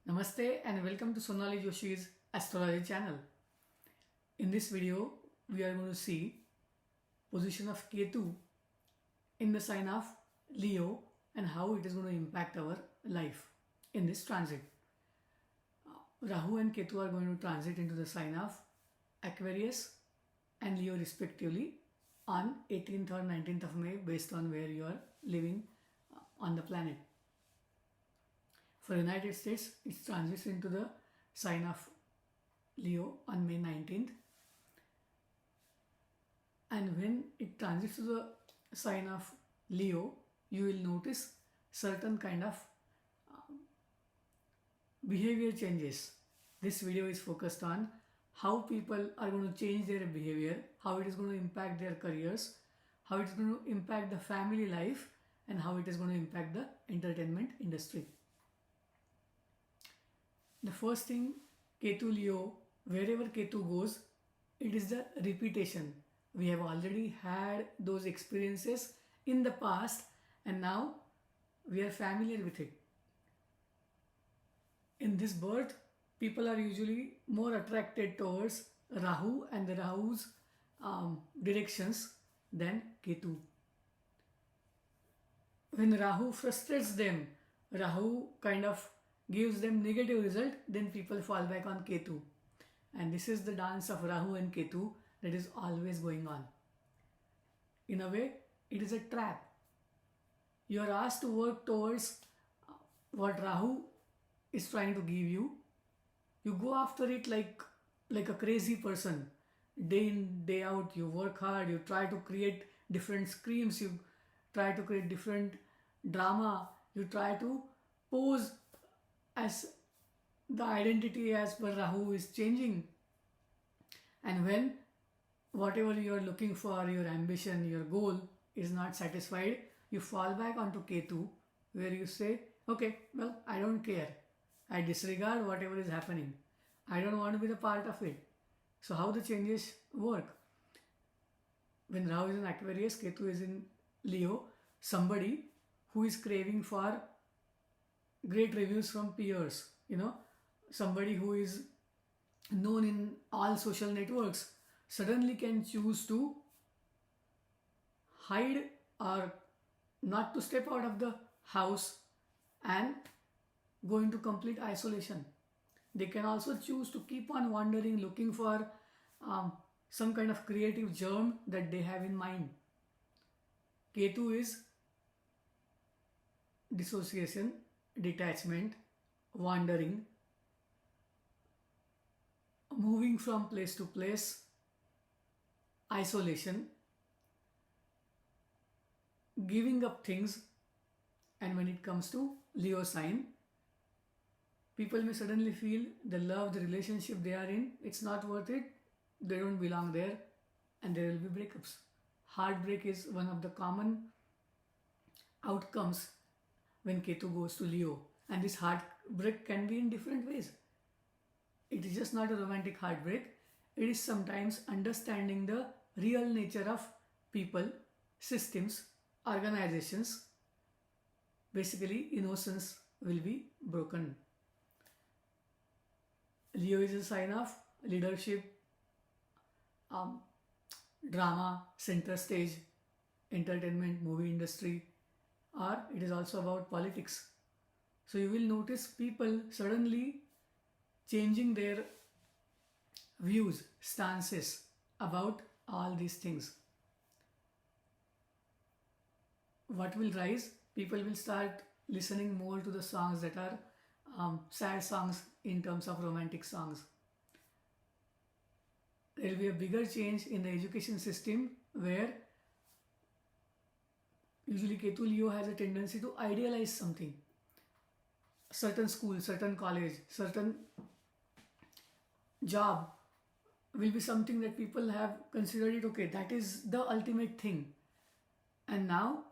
Namaste and welcome to Sonali Joshi's astrology channel. In this video, we are going to see position of Ketu in the sign of Leo and how it is going to impact our life in this transit. Rahu and Ketu are going to transit into the sign of Aquarius and Leo respectively on 18th or 19th of May based on where you are living on the planet. For United States, it transits into the sign of Leo on May 19th. And when it transits to the sign of Leo, you will notice certain kind of behavior changes. This video is focused on how people are going to change their behavior, how it is going to impact their careers, how it is going to impact the family life, and how it is going to impact the entertainment industry. The first thing, Ketu Leo, wherever Ketu goes, it is the repetition. We have already had those experiences in the past and now we are familiar with it. In this birth, people are usually more attracted towards Rahu and the Rahu's directions than Ketu. When Rahu frustrates them, Rahu kind of gives them negative result, then people fall back on Ketu. And this is the dance of Rahu and Ketu that is always going on. In a way, it is a trap. You are asked to work towards what Rahu is trying to give you. You go after it like a crazy person. Day in, day out, you work hard, you try to create different screams, you try to create different drama, you try to pose as the identity as per Rahu is changing. And when whatever you are looking for, your ambition, your goal is not satisfied, you fall back onto Ketu, where you say, okay, well, I don't care. I disregard whatever is happening. I don't want to be the part of it. So how the changes work? When Rahu is in Aquarius, Ketu is in Leo, somebody who is craving for great reviews from peers, somebody who is known in all social networks suddenly can choose to hide or not to step out of the house and go into complete isolation. They can also choose to keep on wandering, looking for some kind of creative germ that they have in mind. Ketu is dissociation, detachment, wandering, moving from place to place, isolation, giving up things. And when it comes to Leo sign, people may suddenly feel the love, the relationship they are in, it's not worth it, they don't belong there, and there will be breakups. Heartbreak is one of the common outcomes when Ketu goes to Leo. And this heartbreak can be in different ways. It is just not a romantic heartbreak. It is sometimes understanding the real nature of people, systems, organizations. Basically, innocence will be broken. Leo is a sign of leadership, drama, center stage, entertainment, movie industry, or it is also about politics. So you will notice people suddenly changing their views, stances about all these things. What will rise? People will start listening more to the songs that are sad songs in terms of romantic songs. There will be a bigger change in the education system where usually Ketu Leo has a tendency to idealize something. Certain school, certain college, certain job will be something that people have considered it, okay, that is the ultimate thing. And now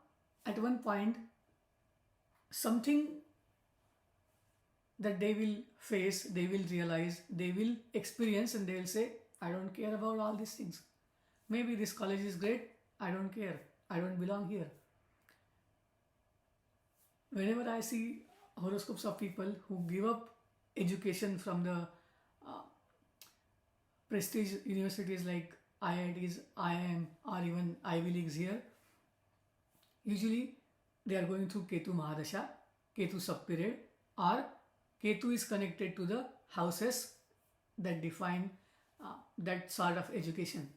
at one point, something that they will face, they will realize, they will experience, and they will say, I don't care about all these things. Maybe this college is great, I don't care, I don't belong here. Whenever I see horoscopes of people who give up education from the uh, prestige universities like IITs, IIM, or even Ivy Leagues here, usually they are going through Ketu Mahadasha, Ketu subperiod, or Ketu is connected to the houses that define that sort of education.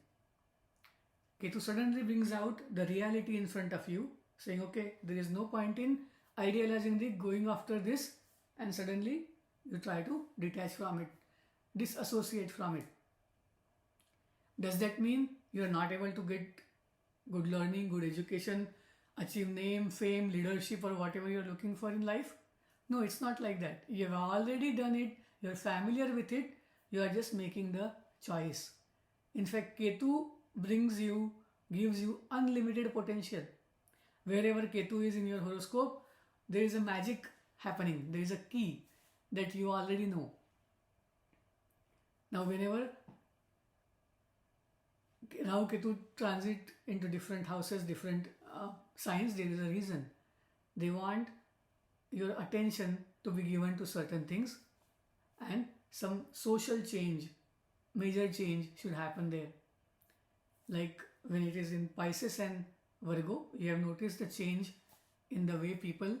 Ketu suddenly brings out the reality in front of you, saying, okay, there is no point in idealizing the going after this, and suddenly you try to detach from it, disassociate from it. Does that mean you are not able to get good learning, good education, achieve name, fame, leadership, or whatever you are looking for in life? No, it's not like that. You have already done it, you are familiar with it, you are just making the choice. In fact, Ketu gives you unlimited potential. Wherever Ketu is in your horoscope, there is a magic happening. There is a key that you already know. Now, whenever Rahu-Ketu transit into different houses, different signs, there is a reason. They want your attention to be given to certain things, and some social change, major change should happen there. Like when it is in Pisces and Virgo, you have noticed the change in the way people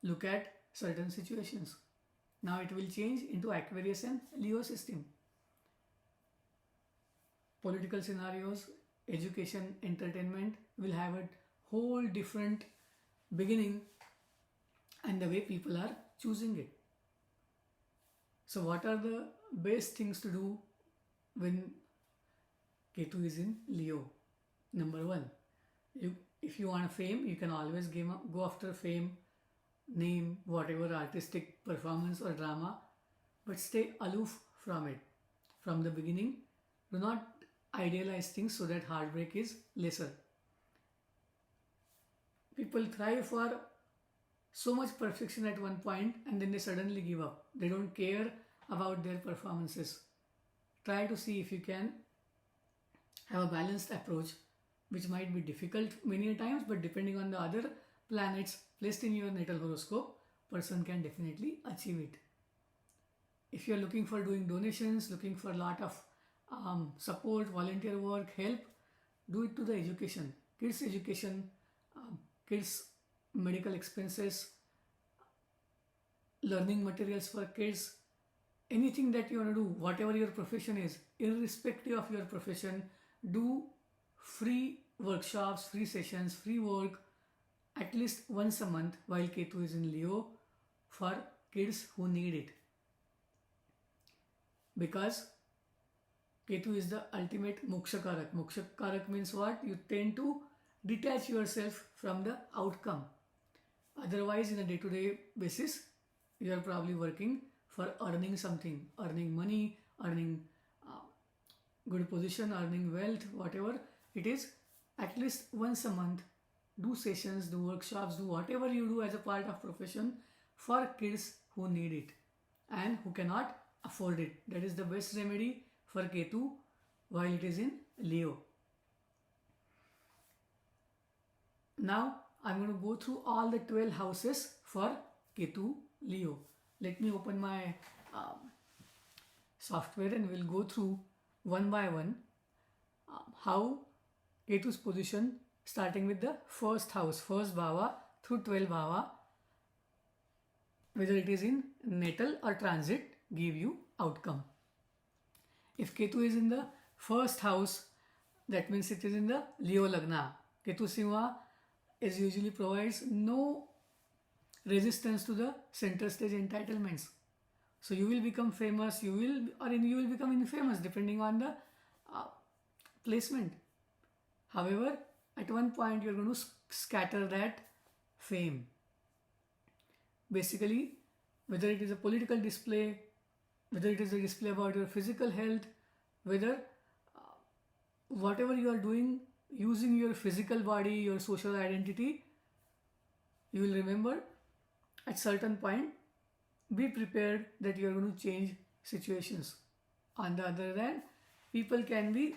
look at certain situations. Now it will change into Aquarius and Leo system. Political scenarios, education, entertainment will have a whole different beginning, and the way people are choosing it. So what are the best things to do when Ketu is in Leo? Number one, if you want fame, you can always go after fame, name, whatever artistic performance or drama, but stay aloof from it. From the beginning, do not idealize things so that heartbreak is lesser. People thrive for so much perfection at one point and then they suddenly give up. They don't care about their performances. Try to see if you can have a balanced approach, which might be difficult many times, but depending on the other planets placed in your natal horoscope, person can definitely achieve it. If you are looking for doing donations, looking for a lot of support, volunteer work, help, do it to the education, kids education, kids medical expenses, learning materials for kids, anything that you want to do, whatever your profession is, irrespective of your profession, do free workshops, free sessions, free work at least once a month while Ketu is in Leo for kids who need it. Because Ketu is the ultimate moksha karak. Moksha karak means what? You tend to detach yourself from the outcome. Otherwise, in a day-to-day basis, you are probably working for earning something, earning money, earning good position, earning wealth, whatever it is. At least once a month, do sessions, do workshops, do whatever you do as a part of profession for kids who need it and who cannot afford it. That is the best remedy for Ketu while it is in Leo. Now I'm going to go through all the 12 houses for Ketu Leo. Let me open my software and we'll go through one by one how Ketu's position, starting with the first house, first bhava through 12 bhava, whether it is in natal or transit, give you outcome. If Ketu is in the first house, that means it is in the Leo Lagna. Ketu Simha is usually provides no resistance to the center stage entitlements. So you will become famous, you will become infamous depending on the placement. However, at one point you are going to scatter that fame. Basically, whether it is a political display, whether it is a display about your physical health, whether whatever you are doing using your physical body, your social identity, you will remember at certain point, be prepared that you are going to change situations. On the other hand, people can be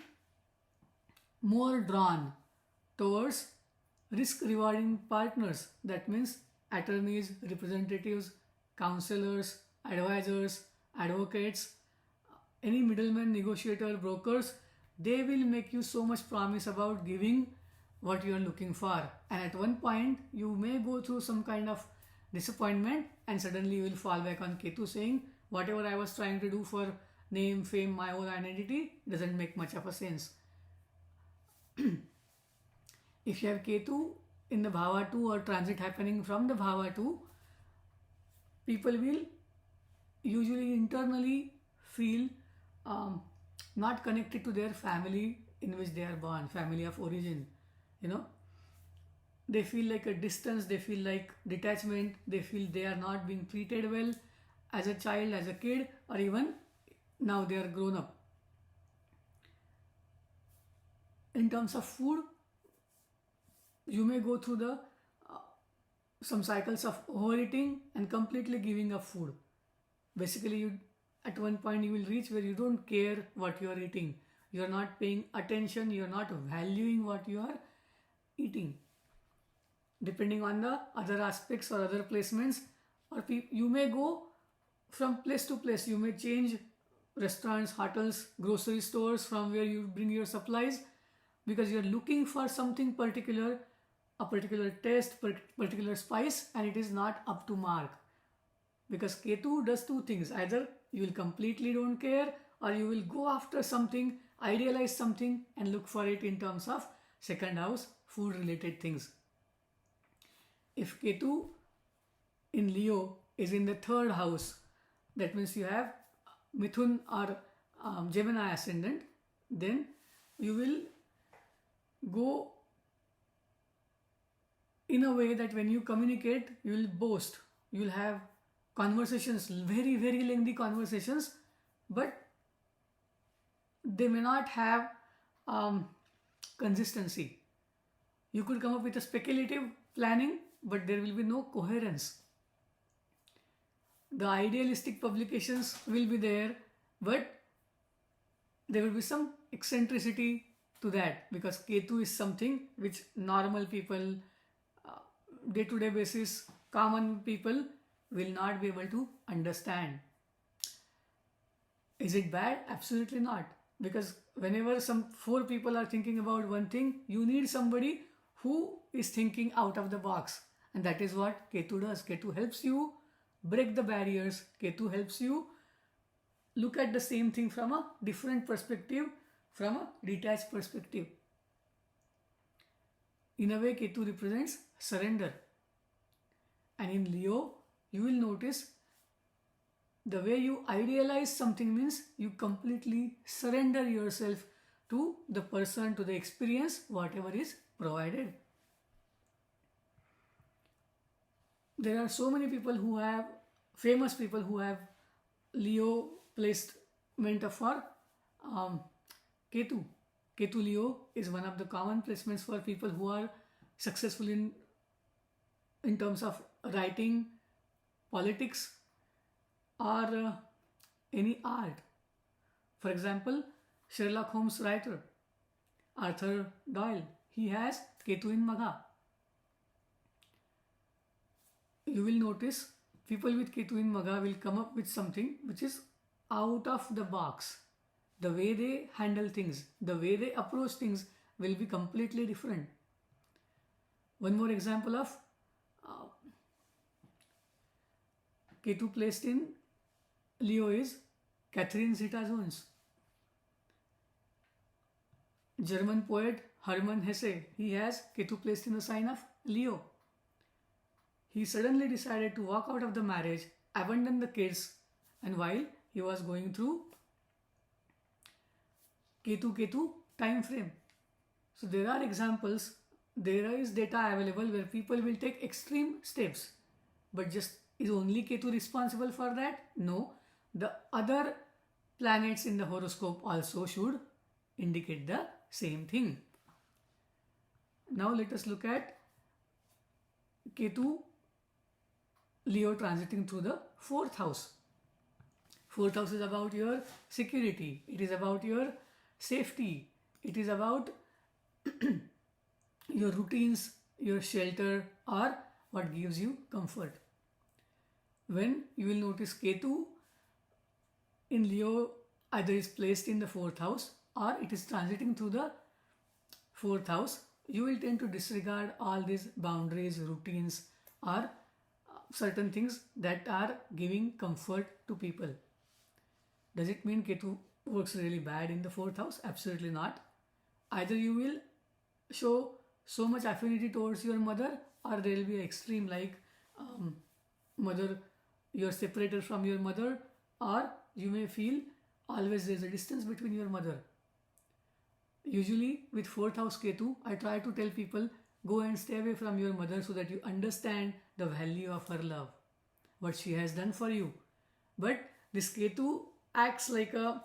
more drawn towards risk rewarding partners. That means attorneys, representatives, counselors, advisors, advocates, any middleman, negotiator, brokers, they will make you so much promise about giving what you are looking for. And at one point, you may go through some kind of disappointment and suddenly you will fall back on Ketu saying, whatever I was trying to do for name, fame, my own identity doesn't make much of a sense. If you have Ketu in the Bhava 2 or transit happening from the Bhava 2, people will usually internally feel not connected to their family in which they are born, family of origin. You know, they feel like a distance, they feel like detachment, they feel they are not being treated well as a child, as a kid, or even now they are grown up. In terms of food, you may go through the some cycles of overeating and completely giving up food. Basically, you at one point you will reach where you don't care what you are eating. You are not paying attention, you are not valuing what you are eating. Depending on the other aspects or other placements, or you may go from place to place. You may change restaurants, hotels, grocery stores from where you bring your supplies because you are looking for something particular, a particular taste, particular spice, and it is not up to mark. Because Ketu does two things: either you will completely don't care, or you will go after something, idealize something and look for it in terms of second house, food related things. If Ketu in Leo is in the third house, that means you have Mithun or Gemini Ascendant, then you will go in a way that when you communicate, you will boast, you will have conversations, very, very lengthy conversations, but they may not have consistency. You could come up with a speculative planning, but there will be no coherence. The idealistic publications will be there, but there will be some eccentricity to that, because Ketu is something which normal people, day-to-day basis, common people will not be able to understand. Is it bad? Absolutely not. Because whenever some four people are thinking about one thing, you need somebody who is thinking out of the box. And that is what Ketu does. Ketu helps you break the barriers. Ketu helps you look at the same thing from a different perspective, from a detached perspective. In a way, Ketu represents surrender. And in Leo, you will notice the way you idealize something means you completely surrender yourself to the person, to the experience, whatever is provided. There are so many people who have, famous people who have Leo placement for Ketu. Ketu Leo is one of the common placements for people who are successful in terms of writing, politics, or any art. For example, Sherlock Holmes writer Arthur Doyle, he has Ketu in Magha. You will notice people with Ketu in Magha will come up with something which is out of the box. The way they handle things, the way they approach things will be completely different. One more example of Ketu placed in Leo is Catherine Zeta-Jones. German poet Hermann Hesse, he has Ketu placed in the sign of Leo. He suddenly decided to walk out of the marriage, abandon the kids, and while he was going through Ketu time frame. So there are examples, there is data available where people will take extreme steps, but just is only Ketu responsible for that? No. The other planets in the horoscope also should indicate the same thing. Now let us look at Ketu Leo transiting through the fourth house. Fourth house is about your security. It is about your safety. It is about your routines, your shelter, or what gives you comfort. When you will notice Ketu in Leo either is placed in the 4th house or it is transiting through the 4th house, you will tend to disregard all these boundaries, routines, or certain things that are giving comfort to people. Does it mean Ketu works really bad in the 4th house? Absolutely not. Either you will show so much affinity towards your mother, or there will be an extreme like mother, you're separated from your mother, or you may feel always there's a distance between your mother. Usually with 4th house Ketu, I try to tell people, go and stay away from your mother so that you understand the value of her love, what she has done for you. But this Ketu acts like a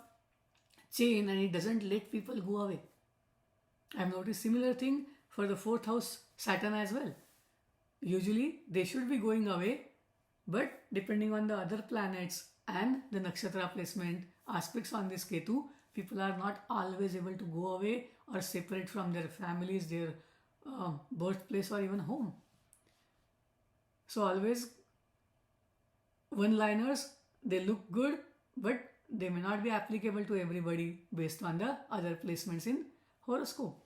chain and it doesn't let people go away. I've noticed similar thing for the 4th house Saturn as well. Usually they should be going away, but depending on the other planets and the nakshatra placement aspects on this Ketu, people are not always able to go away or separate from their families, their birthplace or even home. So always one-liners, they look good, but they may not be applicable to everybody based on the other placements in horoscope.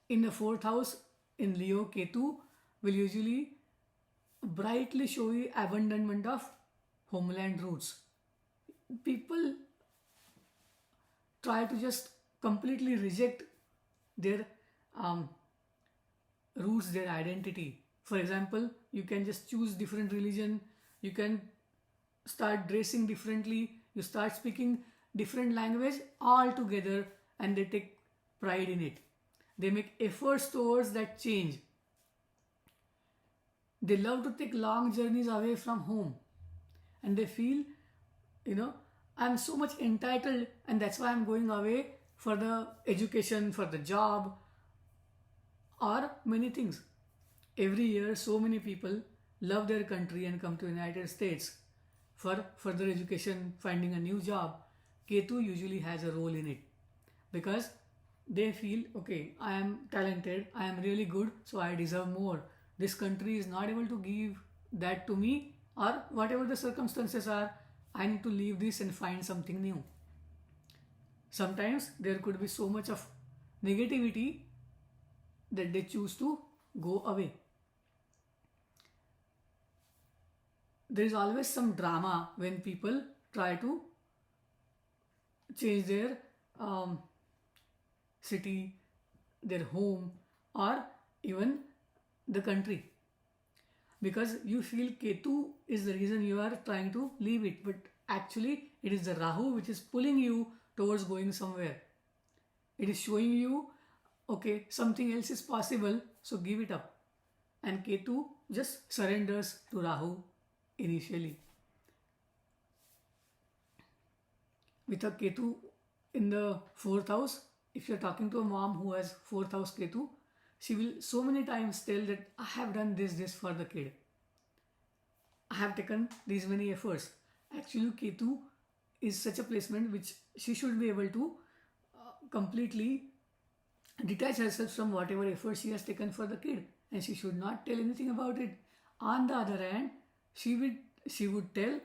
In the 4th house, in Leo, Ketu will usually brightly show you abandonment of homeland roots. People try to just completely reject their roots, their identity. For example, you can just choose different religion, you can start dressing differently, you start speaking different language altogether, and they take pride in it. They make efforts towards that change. They love to take long journeys away from home, and they feel, I'm so much entitled, and that's why I'm going away for the education, for the job, or many things. Every year, so many people love their country and come to United States for further education, finding a new job. Ketu usually has a role in it because they feel, okay, I am talented, I am really good, so I deserve more. This country is not able to give that to me, or whatever the circumstances are, I need to leave this and find something new. Sometimes there could be so much of negativity that they choose to go away. There is always some drama when people try to change their city, their home, or even the country, because you feel Ketu is the reason you are trying to leave it, but actually it is the Rahu which is pulling you towards going somewhere. It is showing you, okay, something else is possible, so give it up. And Ketu just surrenders to Rahu initially. With a Ketu in the 4th house, if you're talking to a mom who has 4th house Ketu, she will so many times tell that I have done this for the kid. I have taken these many efforts. Actually, Ketu is such a placement which she should be able to completely detach herself from whatever effort she has taken for the kid, and she should not tell anything about it. On the other hand, she would tell,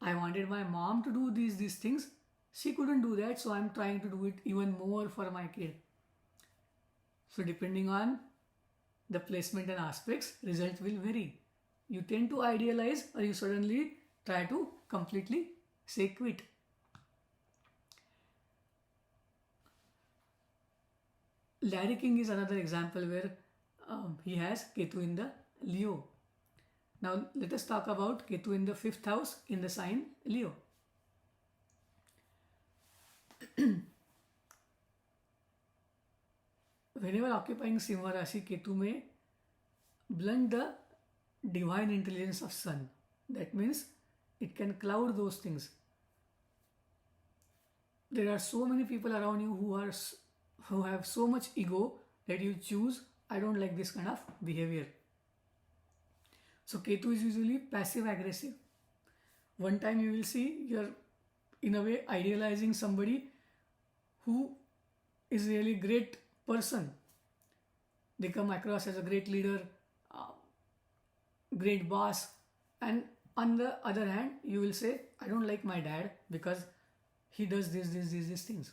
I wanted my mom to do these things. She couldn't do that, so I'm trying to do it even more for my kid. So depending on the placement and aspects, results will vary. You tend to idealize, or you suddenly try to completely say quit. Larry King is another example where he has Ketu in the Leo. Now let us talk about Ketu in the 5th house in the sign Leo. Whenever occupying Simha Rashi, Ketu may blunt the divine intelligence of Sun. That means it can cloud those things. There are so many people around you who have so much ego that you choose, I don't like this kind of behavior. So Ketu is usually passive aggressive. One time you will see you're in a way idealizing somebody who is really great person. They come across as a great leader, great boss, and On the other hand, you will say, I don't like my dad because he does these things.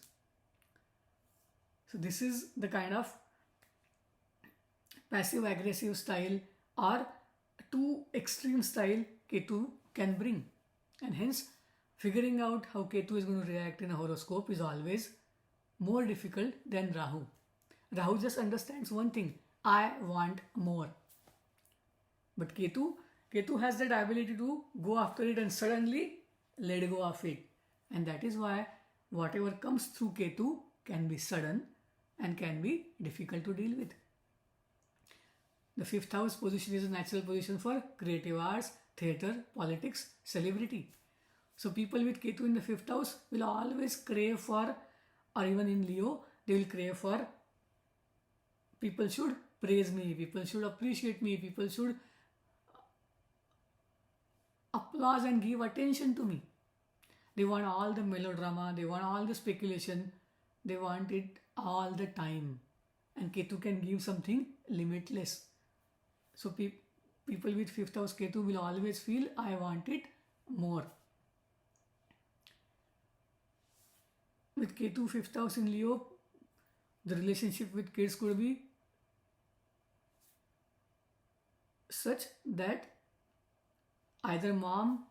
So this is the kind of passive aggressive style or too extreme style Ketu can bring. And hence, figuring out how Ketu is going to react in a horoscope is always more difficult than Rahu. Rahu just understands one thing, I want more. But Ketu has that ability to go after it and suddenly let go of it. And that is why whatever comes through Ketu can be sudden and can be difficult to deal with. The 5th house position is a natural position for creative arts, theatre, politics, celebrity. So people with Ketu in the 5th house will always crave for, or even in Leo, they will crave for, people should praise me, people should appreciate me, people should applause and give attention to me. They want all the melodrama, they want all the speculation, they want it all the time. And Ketu can give something limitless. So people with 5th house Ketu will always feel, I want it more. With Ketu 5th house in Leo, the relationship with kids could be such that either mom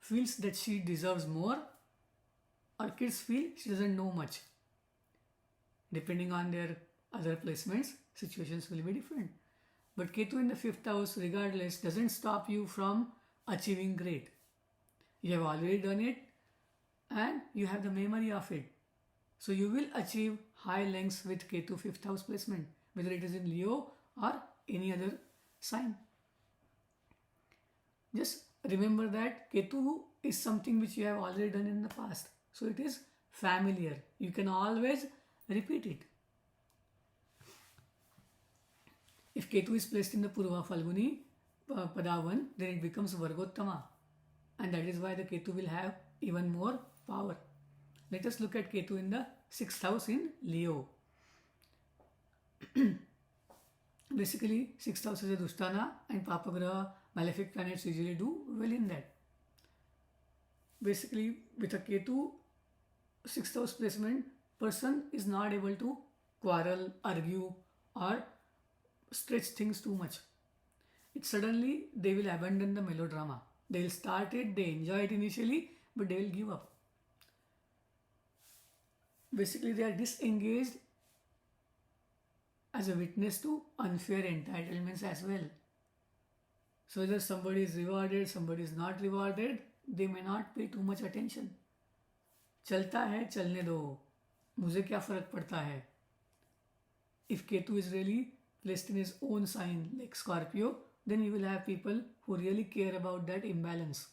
feels that she deserves more or kids feel she doesn't know much. Depending on their other placements, situations will be different. But Ketu in the 5th house, regardless, doesn't stop you from achieving great. You have already done it and you have the memory of it. So you will achieve high lengths with Ketu 5th house placement, whether it is in Leo or any other sign. Just remember that Ketu is something which you have already done in the past. So it is familiar. You can always repeat it. If Ketu is placed in the Purva Falguni Padavan, then it becomes Vargottama. And that is why the Ketu will have even more power. Let us look at Ketu in the 6th house in Leo. Basically, 6th house is a Dushtana and Papagraha, malefic planets usually do well in that. Basically, with a Ketu 6th house placement, person is not able to quarrel, argue or stretch things too much. It suddenly they will abandon the melodrama. They will start it, they enjoy it initially, but they will give up. Basically, they are disengaged as a witness to unfair entitlements as well. So whether somebody is rewarded, somebody is not rewarded, they may not pay too much attention. चलता है चलने दो, मुझे क्या फर्क पड़ता है. If Ketu is really placed in his own sign like Scorpio, then you will have people who really care about that imbalance.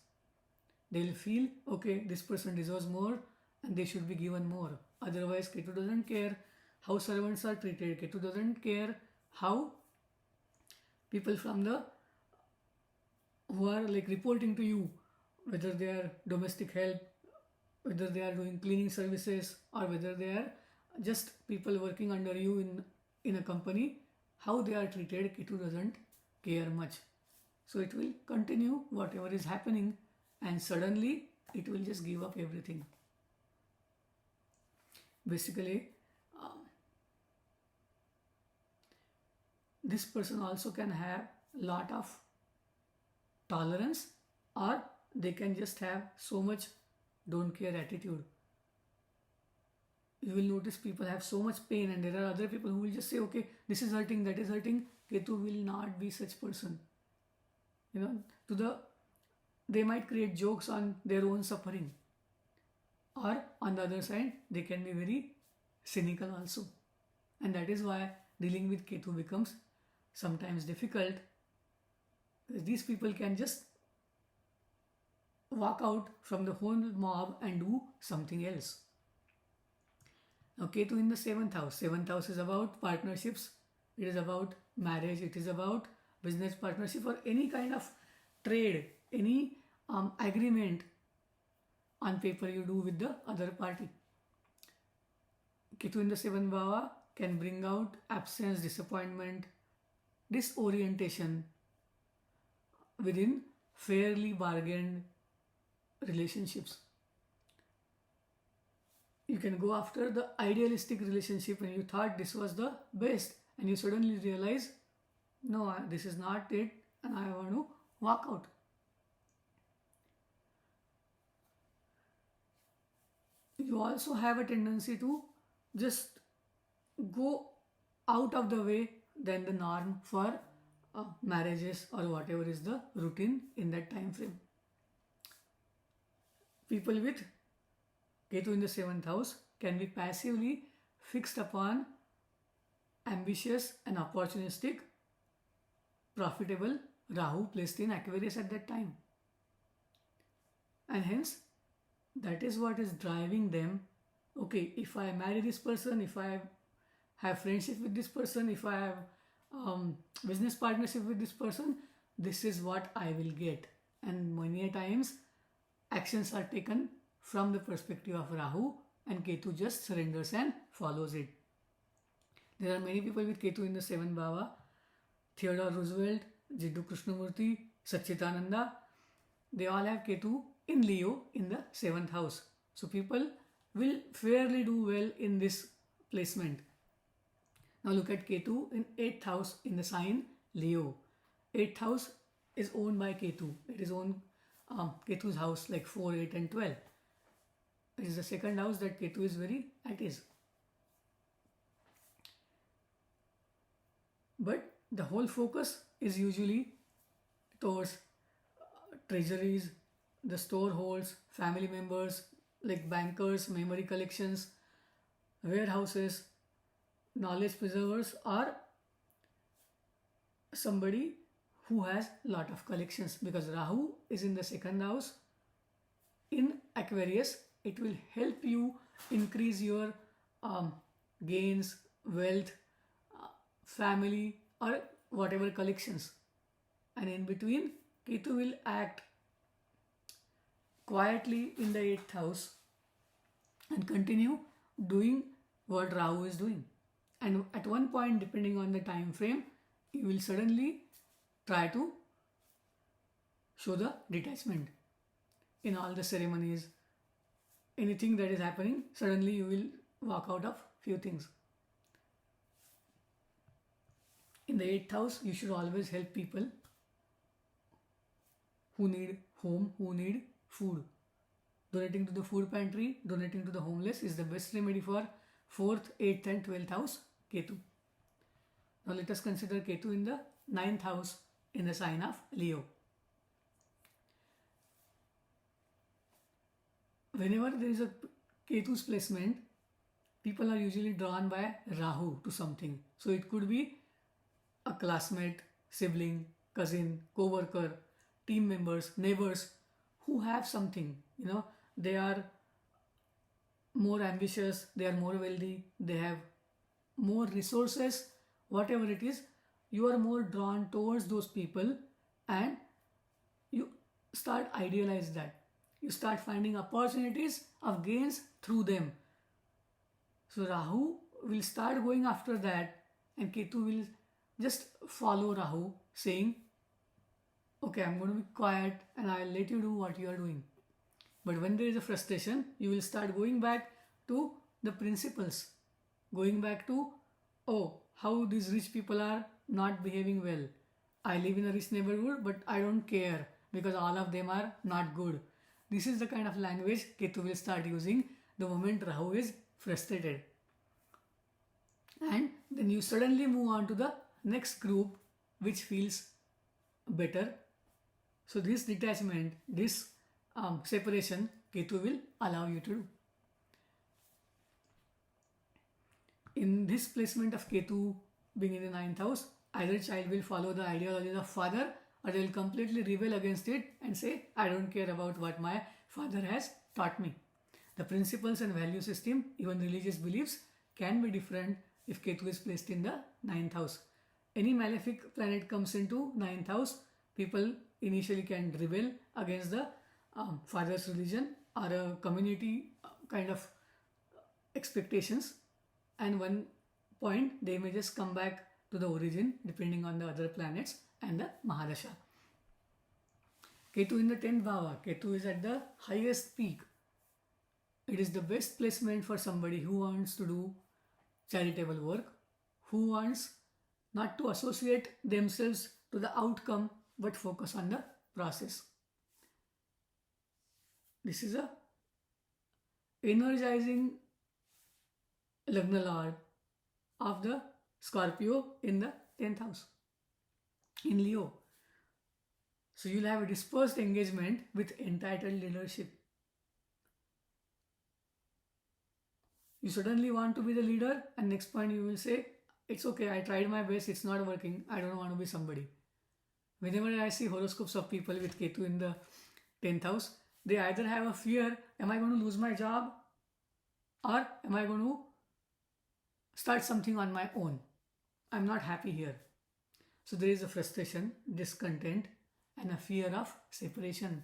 They will feel, okay, this person deserves more and they should be given more. Otherwise, Ketu doesn't care how servants are treated. Ketu doesn't care how people from the who are like reporting to you, whether they are domestic help, whether they are doing cleaning services, or whether they are just people working under you in a company, how they are treated, Ketu doesn't care much. So it will continue whatever is happening and suddenly it will just give up everything. Basically, this person also can have lot of tolerance, or they can just have so much don't care attitude. You will notice people have so much pain and there are other people who will just say, okay, this is hurting, that is hurting. Ketu will not be such person. They might create jokes on their own suffering. Or on the other side, they can be very cynical also. And that is why dealing with Ketu becomes sometimes difficult. These people can just walk out from the whole mob and do something else. Now Ketu in the 7th house. 7th house is about partnerships. It is about marriage. It is about business partnership or any kind of trade, any agreement on paper you do with the other party. Ketu in the 7th bhava can bring out absence, disappointment, disorientation within fairly bargained relationships. You can go after the idealistic relationship and you thought this was the best, and you suddenly realize, no, this is not it, and I want to walk out. You also have a tendency to just go out of the way than the norm for marriages or whatever is the routine in that time frame. People with Ketu in the 7th house can be passively fixed upon ambitious and opportunistic, profitable Rahu placed in Aquarius at that time. And hence, that is what is driving them. Okay, if I marry this person, if I have friendship with this person, if I have business partnership with this person, this is what I will get. And many a times, actions are taken from the perspective of Rahu, and Ketu just surrenders and follows it. There are many people with Ketu in the 7th Bhava. Theodore Roosevelt, Jiddu Krishnamurti, Satchitananda, they all have Ketu in Leo in the 7th house. So people will fairly do well in this placement. Now look at Ketu in 8th house in the sign Leo. 8th house is owned by Ketu. It is owned Ketu's house like 4, 8 and 12. It is the second house that Ketu is very at ease. But the whole focus is usually towards treasuries, the store holds, family members like bankers, memory collections, warehouses, knowledge preservers, or somebody who has lot of collections, because Rahu is in the 2nd house in Aquarius. It will help you increase your gains, wealth, family, or whatever collections. And in between, Ketu will act quietly in the 8th house and continue doing what Rahu is doing. And at one point, depending on the time frame, you will suddenly try to show the detachment in all the ceremonies. Anything that is happening, suddenly you will walk out of few things. In the 8th house, you should always help people who need home, who need food. Donating to the food pantry, donating to the homeless is the best remedy for 4th, 8th and 12th house Ketu. Now let us consider Ketu in the 9th house in the sign of Leo. Whenever there is a Ketu's placement, people are usually drawn by Rahu to something. So it could be a classmate, sibling, cousin, co-worker, team members, neighbors who have something. They are more ambitious, they are more wealthy, they have more resources, whatever it is, you are more drawn towards those people and you start idealize that. You start finding opportunities of gains through them. So Rahu will start going after that and Ketu will just follow Rahu, saying, okay, I'm going to be quiet and I'll let you do what you are doing. But when there is a frustration, you will start going back to the principles. Going back to, how these rich people are not behaving well. I live in a rich neighborhood, but I don't care because all of them are not good. This is the kind of language Ketu will start using the moment Rahu is frustrated. And then you suddenly move on to the next group which feels better. So this detachment, this separation, Ketu will allow you to do. In this placement of Ketu being in the 9th house, either child will follow the ideology of father or they will completely rebel against it and say, I don't care about what my father has taught me. The principles and value system, even religious beliefs, can be different if Ketu is placed in the 9th house. Any malefic planet comes into 9th house, people initially can rebel against the father's religion or a community kind of expectations, and one point they may just come back to the origin depending on the other planets and the Mahadasha. Ketu in the 10th bhava. Ketu is at the highest peak. It is the best placement for somebody who wants to do charitable work, who wants not to associate themselves to the outcome but focus on the process. This is a energizing Lagna Lord of the Scorpio in the 10th house in Leo. So you'll have a dispersed engagement with entitled leadership. You suddenly want to be the leader, and next point you will say, it's okay, I tried my best, it's not working, I don't want to be somebody. Whenever I see horoscopes of people with Ketu in the 10th house, they either have a fear, am I going to lose my job? Or am I going to start something on my own? I'm not happy here. So there is a frustration, discontent, and a fear of separation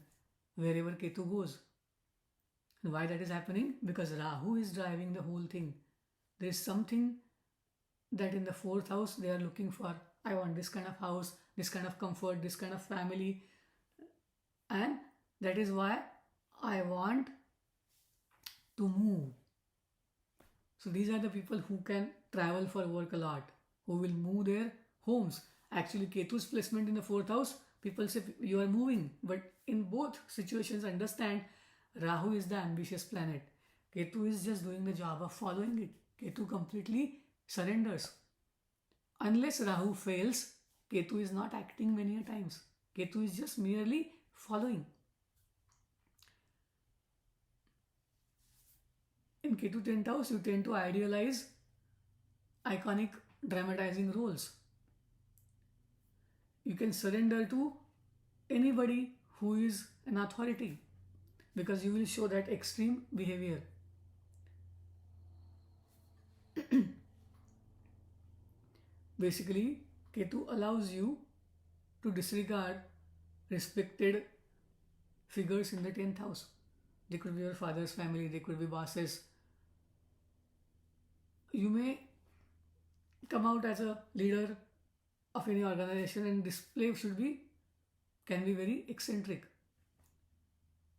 wherever Ketu goes. And why that is happening? Because Rahu is driving the whole thing. There is something that in the 4th house they are looking for. I want this kind of house, this kind of comfort, this kind of family. And that is why I want to move. So these are the people who can travel for work a lot, who will move their homes. Actually, Ketu's placement in the 4th house, people say you are moving. But in both situations, understand Rahu is the ambitious planet. Ketu is just doing the job of following it. Ketu completely surrenders. Unless Rahu fails, Ketu is not acting many times. Ketu is just merely following. In Ketu 10th house, you tend to idealize iconic dramatizing roles. You can surrender to anybody who is an authority because you will show that extreme behavior. Basically, Ketu allows you to disregard respected figures in the 10th house. They could be your father's family, they could be bosses. You may come out as a leader of any organization and display can be very eccentric.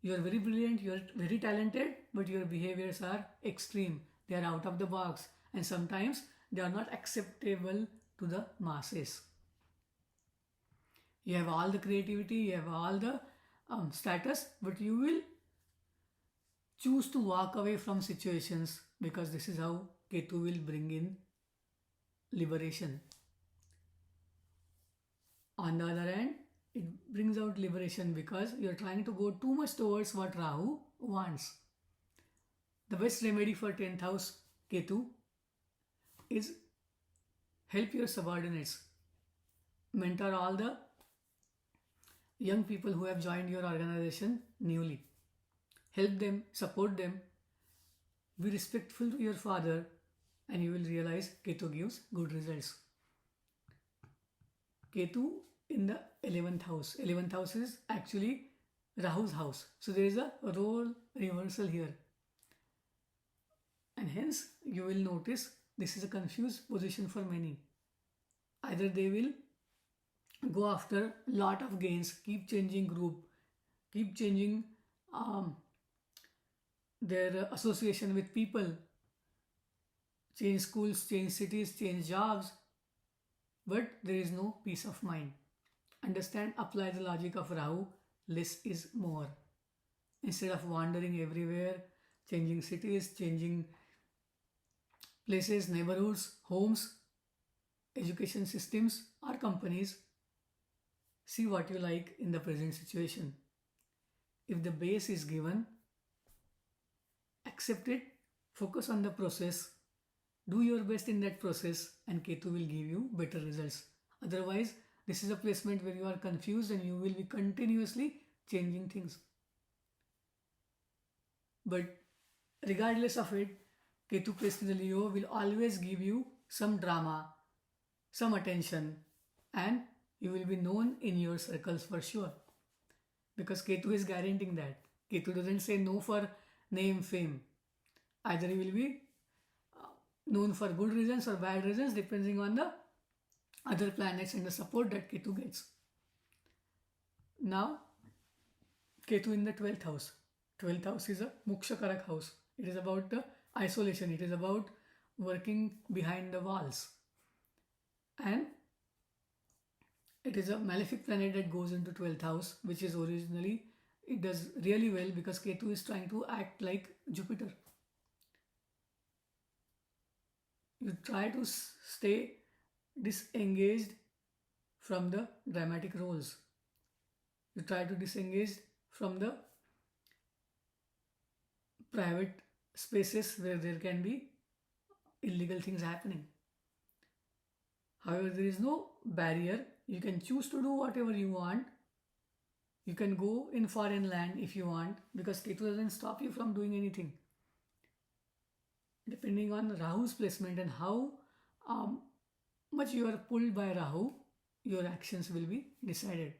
You are very brilliant, you are very talented, but your behaviors are extreme. They are out of the box and sometimes they are not acceptable to the masses. You have all the creativity, you have all the status, but you will choose to walk away from situations because this is how Ketu will bring in liberation. On the other hand, it brings out liberation because you are trying to go too much towards what Rahu wants. The best remedy for 10th house Ketu is help your subordinates. Mentor all the young people who have joined your organization newly. Help them, support them, be respectful to your father, and you will realize Ketu gives good results. Ketu in the 11th house. 11th house is actually Rahu's house. So there is a role reversal here. And hence you will notice this is a confused position for many. Either they will go after lot of gains, keep changing group, keep changing their association with people, change schools, change cities, change jobs, but there is no peace of mind. Understand, apply the logic of Rahu, less is more. Instead of wandering everywhere, changing cities, changing places, neighborhoods, homes, education systems or companies, see what you like in the present situation. If the base is given, accept it, focus on the process, do your best in that process, and Ketu will give you better results. Otherwise, this is a placement where you are confused and you will be continuously changing things. But regardless of it, Ketu placed in the Leo will always give you some drama, some attention, and you will be known in your circles for sure. Because Ketu is guaranteeing that. Ketu doesn't say no for name, fame. Either you will be known for good reasons or bad reasons depending on the other planets and the support that Ketu gets. Now, Ketu in the 12th house. 12th house is a Moksha Karak house. It is about the isolation. It is about working behind the walls. And it is a malefic planet that goes into 12th house, which is originally, it does really well because Ketu is trying to act like Jupiter. You try to stay disengaged from the dramatic roles. You try to disengage from the private spaces where there can be illegal things happening. However, there is no barrier. You can choose to do whatever you want. You can go in foreign land if you want, because Ketu doesn't stop you from doing anything. Depending on Rahu's placement and how much you are pulled by Rahu, your actions will be decided.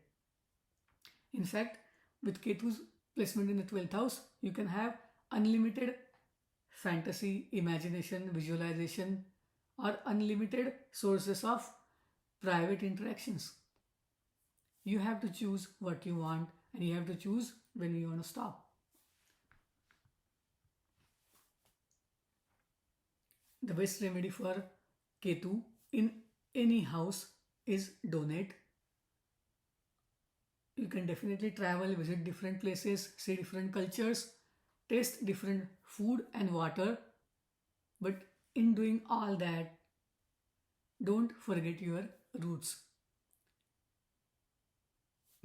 In fact, with Ketu's placement in the 12th house, you can have unlimited fantasy, imagination, visualization, or unlimited sources of private interactions. You have to choose what you want, and you have to choose when you want to stop. The best remedy for Ketu in any house is donate. You can definitely travel, visit different places, see different cultures, taste different food and water. But in doing all that, don't forget your roots.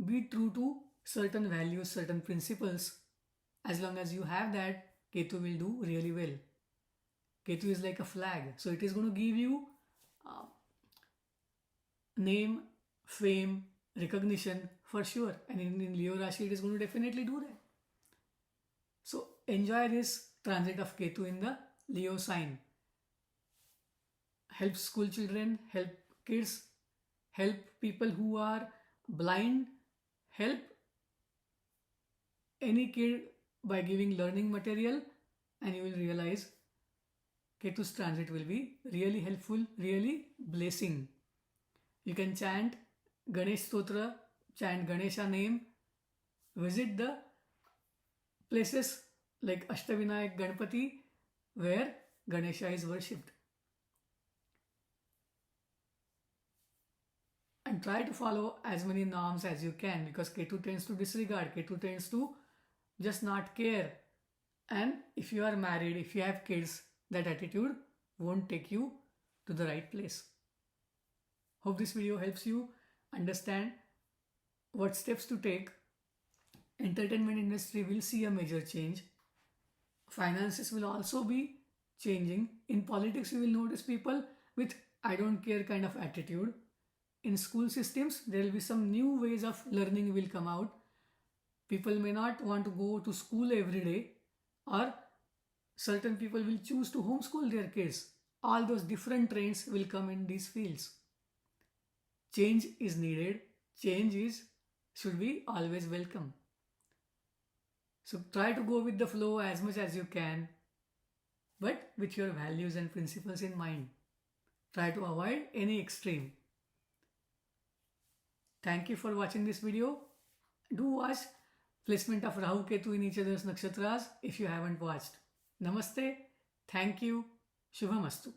Be true to certain values, certain principles. As long as you have that, Ketu will do really well. Ketu is like a flag. So it is going to give you name, fame, recognition for sure. And in Leo Rashi, it is going to definitely do that. So enjoy this transit of Ketu in the Leo sign. Help school children, help kids, help people who are blind, help any kid by giving learning material, and you will realize Ketu's transit will be really helpful, really blessing. You can chant Ganesh Stotra, chant Ganesha name, visit the places like Ashtavinayak Ganpati where Ganesha is worshipped. And try to follow as many norms as you can, because Ketu tends to disregard, Ketu tends to just not care. And if you are married, if you have kids, that attitude won't take you to the right place. Hope this video helps you understand what steps to take. Entertainment industry will see a major change. Finances will also be changing. In politics, you will notice people with I don't care kind of attitude. In school systems, there will be some new ways of learning will come out. People may not want to go to school every day, or certain people will choose to homeschool their kids. All those different trends will come in these fields. Change is needed. Change should be always welcome. So try to go with the flow as much as you can, but with your values and principles in mind. Try to avoid any extreme. Thank you for watching this video. Do watch placement of Rahu-Ketu in each other's nakshatras if you haven't watched. Namaste. Thank you. Shubhamastu.